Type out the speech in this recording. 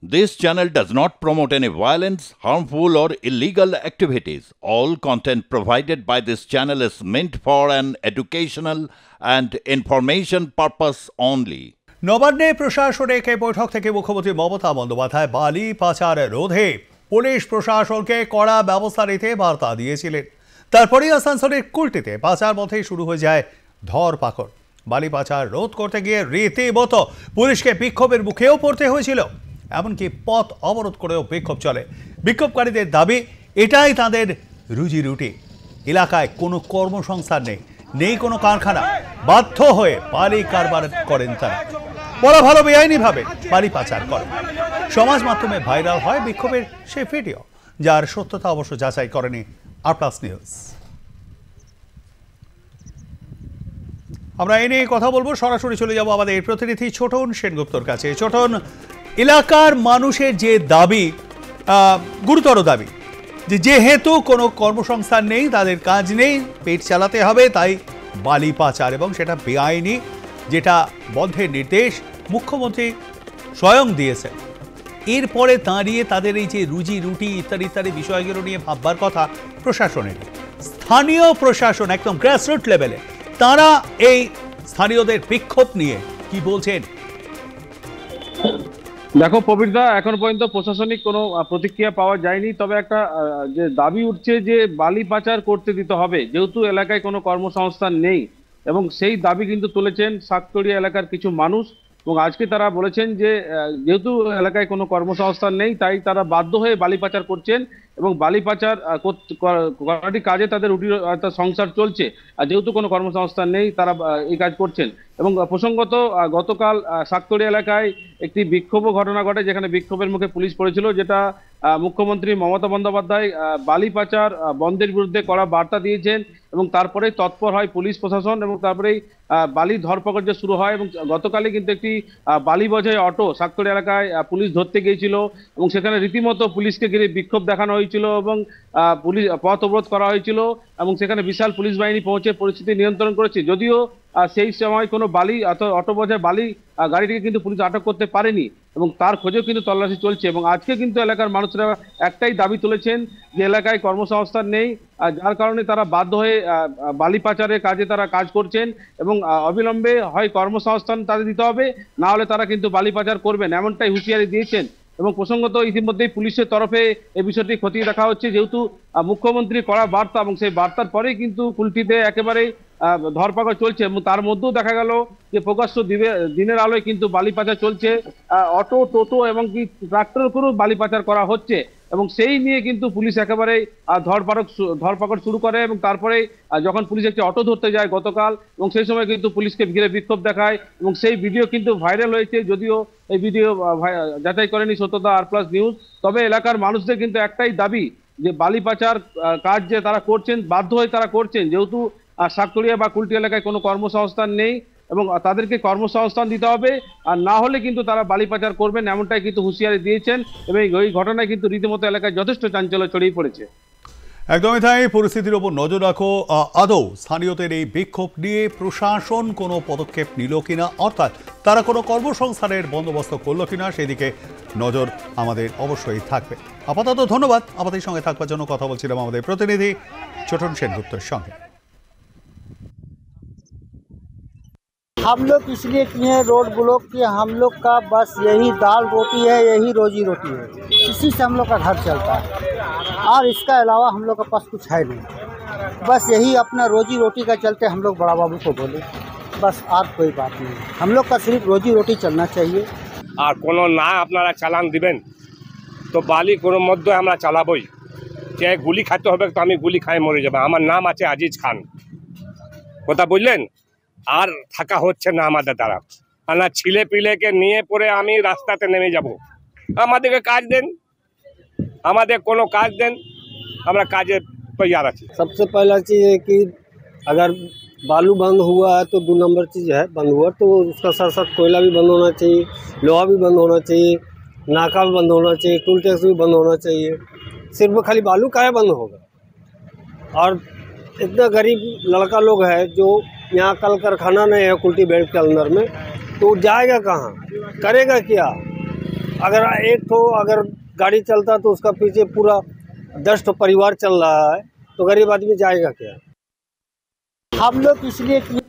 This channel does not promote any violence, harmful, or illegal activities. All content provided by this channel is meant for an educational and information purpose only. নবান্নে প্রশাসনিক এই বৈঠক থেকে মুখ্যমন্ত্রী মমতা বন্দ্যোপাধ্যায় বালি পাচার রোধে পুলিশ প্রশাসনকে কড়া ব্যবস্থা নিতে বার্তা দিয়েছিলেন। তারপরেই আসানসোলের কুলটিতে পাচার পথেই শুরু হয়ে যায় ধরপাকড়। বালি পাচার রোধ করতে গিয়ে রীতিমতো পুলিশকে বিক্ষোভের মুখেও পড়তে হয়েছিল। এমনকি পথ অবরোধ করেও বিক্ষোভ চলে। বিক্ষোভকারীদের দাবি এটাই তাদের রুজি রুটি। এলাকায় কোনো কর্মসংস্থান নেই কোনো কারখানা। বাধ্য হয়ে বালি কারবার করেন তারা। বলা ভালো বেআইনিভাবে বালি পাচার করেন। সমাজ মাধ্যমে ভাইরাল হয় বিক্ষোভের সেই ভিডিও, যার সত্যতা অবশ্য যাচাই করেনি আর+ নিউজ। আমরা এ নিয়ে কথা বলবো। সরাসরি চলে যাব আমাদের প্রতিনিধি ছোটন সেনগুপ্তর কাছে। ছোটন, এলাকার মানুষের যে দাবি, গুরুতর দাবি, যেহেতু কোনো কর্মসংস্থান নেই, তাদের কাজ নেই, পেট চালাতে হবে, তাই বালি পাচার, এবং সেটা বেআইনি, যেটা বন্ধের নির্দেশ মুখ্যমন্ত্রী স্বয়ং দিয়েছেন। এরপরে দাঁড়িয়ে তাদের এই যে রুজি রুটি ইত্যাদি ইত্যাদি বিষয়গুলো নিয়ে ভাববার কথা প্রশাসনের। স্থানীয় প্রশাসন একদম গ্রাসরুট লেভেলে তারা এই স্থানীয়দের বিক্ষোভ নিয়ে কি বলছেন? দেখো প্রবীরদা, এখন পর্যন্ত প্রশাসনিক কোনো প্রতিক্রিয়া পাওয়া যায়নি। তবে একটা যে দাবি উঠছে যে বালি পাচার করতে দিতে হবে, যেহেতু এলাকায় কোনো কর্মসংস্থান নেই, এবং সেই দাবি কিন্তু তুলেছেন সাতকড়িয়া এলাকার কিছু মানুষ। এবং আজকে তারা বলেছেন যে যেহেতু এলাকায় কোনো কর্মসংস্থান নেই, তাই তারা বাধ্য হয়ে বালি পাচার করছেন, এবং বালি পাচার করাটি কাজে তাদের রুটি সংসার চলছে। আর যেহেতু কোনো কর্মসংস্থান নেই, তারা এই কাজ করছেন। এবং প্রসঙ্গত গতকাল সাতকড়িয়া এলাকায় একটি বিক্ষোভ ঘটনা ঘটে, যেখানে বিক্ষোভের মুখে পুলিশ পড়েছিল, যেটা মুখ্যমন্ত্রী মমতা বন্দ্যোপাধ্যায় বালি পাচার বন্ধের বিরুদ্ধে কড়া বার্তা দিয়েছেন, এবং তারপরেই তৎপর হয় পুলিশ প্রশাসন, এবং তারপরেই বালি ধরপাকড় যে শুরু হয়। এবং গতকালই কিন্তু একটি বালি বোঝাই অটো সাতকড়িয়া এলাকায় পুলিশ ধরতে গিয়েছিল, এবং সেখানে রীতিমতো পুলিশকে ঘিরে বিক্ষোভ দেখানো হয়েছিল, এবং পুলিশ পথ অবরোধ করা হয়েছিল, এবং সেখানে বিশাল পুলিশ বাহিনী পৌঁছে পরিস্থিতি নিয়ন্ত্রণ করেছে। যদিও সেই সময় কোনো বালি অটো বোঝাই বালি গাড়িটিকে কিন্তু পুলিশ আটক করতে পারেনি, এবং তার খোঁজেও কিন্তু তল্লাশি চলছে। এবং আজকে কিন্তু এলাকার মানুষরা একটাই দাবি তুলেছেন যে এলাকায় কর্মসংস্থান নেই, যার কারণে তারা বাধ্য হয়ে বালি পাচারের কাজে তারা কাজ করছেন, এবং অবিলম্বে হয় কর্মসংস্থান তাদের দিতে হবে, না হলে তারা কিন্তু বালি পাচার করবেন, এমনটাই হুঁশিয়ারি দিয়েছেন। এবং প্রসঙ্গত ইতিমধ্যেই পুলিশের তরফে এই বিষয়টি খতিয়ে দেখা হচ্ছে, যেহেতু মুখ্যমন্ত্রী করা বার্তা, এবং সেই বার্তার পরেই কিন্তু কুলটিতে একেবারে ধরপাকড় চলছে। এবং তার মধ্যেও দেখা গেল যে প্রকাশ্য দিনের আলোয় কিন্তু বালি পাচার চলছে। অটো, টোটো এবং কি ট্রাক্টর করেও বালি পাচার করা হচ্ছে, এবং সেই নিয়ে কিন্তু পুলিশ একেবারে ধরপাকড় শুরু করে। এবং তারপরে যখন পুলিশ একটি অটো ধরতে যায় গতকাল, এবং সেই সময় কিন্তু পুলিশকে ঘিরে বিক্ষোভ দেখায়, এবং সেই ভিডিও কিন্তু ভাইরাল হয়েছে। যদিও এই ভিডিও যাচাই করেনি সত্যতা আর+ নিউজ, তবে এলাকার মানুষদের কিন্তু একটাই দাবি যে বালি পাচার কাজ যে তারা করছেন, বাধ্য হয়ে তারা করছেন, যেহেতু সাতকড়িয়া বা কুলটি এলাকায় কোনো কর্মসংস্থান নেই, এবং তাদেরকে কর্মসংস্থান দিতে হবে, আর না হলে কিন্তু তারা বালি পাচার করবেন, এমনটাই কিন্তু হুঁশিয়ারি দিয়েছেন। এবং এই ঘটনায় কিন্তু রীতিমতো এলাকায় যথেষ্ট চাঞ্চল্য ছড়িয়ে পড়েছে। একদমই তাই। পরিস্থিতির ওপর নজর রাখো। আদৌ স্থানীয়দের এই বিক্ষোভ নিয়ে প্রশাসন কোনো পদক্ষেপ নিল কিনা, অর্থাৎ তারা কোনো কর্মসংস্থানের বন্দোবস্ত করলো কিনা, সেদিকে নজর আমাদের অবশ্যই থাকবে। আপাতত ধন্যবাদ আমাদের সঙ্গে থাকবার জন্য। কথা বলছিলাম আমাদের প্রতিনিধি ছোটন সেনগুপ্তের সঙ্গে। हम लोग इसलिए किए रोड ब्लॉक किए, हम लोग का बस यही दाल रोटी है, यही रोजी रोटी है, इसी से हम लोग का घर चलता है, और इसका अलावा हम लोग के पास कुछ है नहीं। बस यही अपना रोजी रोटी का चलते हम लोग बड़ा बाबू को बोले, बस और कोई बात नहीं। हम लोग का सिर्फ रोजी रोटी चलना चाहिए। আর কোনো না আপনারা চালান দিবেন তো বালি কোনো মধ্যে আমরা চালাবই। যে গুলি খাইতে হবে তো আমি গুলি খাই মরে যাবো। আমার নাম আছে আজিজ খান, কথা বুঝলেন? আর থাকা হচ্ছে না আমাদের দ্বারা। আর না ছিলে পিলেকে নিয়ে পরে আমি রাস্তাতে নেমে যাব। আমাদেরকে কাজ দেন, আমাদের কোনো কাজ দেন, আমরা কাজে तैयार আছি। सबसे पहला चीज़ है कि अगर बालू बंद हुआ है तो 2 नंबर चीज़ है बंद हुआ, तो उसका साथ साथ कोयला भी बंद होना चाहिए, लोहा भी बंद होना चाहिए, नाका भी बंद होना चाहिए, टोल टैक्स भी बंद होना चाहिए। सिर्फ खाली बालू काहे बंद होगा? और इतना गरीब लड़का लोग है जो यहाँ कल कारखाना नहीं है कुल्टी बेल्ट के अंदर में, तो जाएगा कहाँ, करेगा क्या? अगर एक तो अगर गाड़ी चलता तो उसका पीछे पूरा 10 तो परिवार चल रहा है, तो गरीब आदमी जाएगा क्या। हम लोग इसलिए किए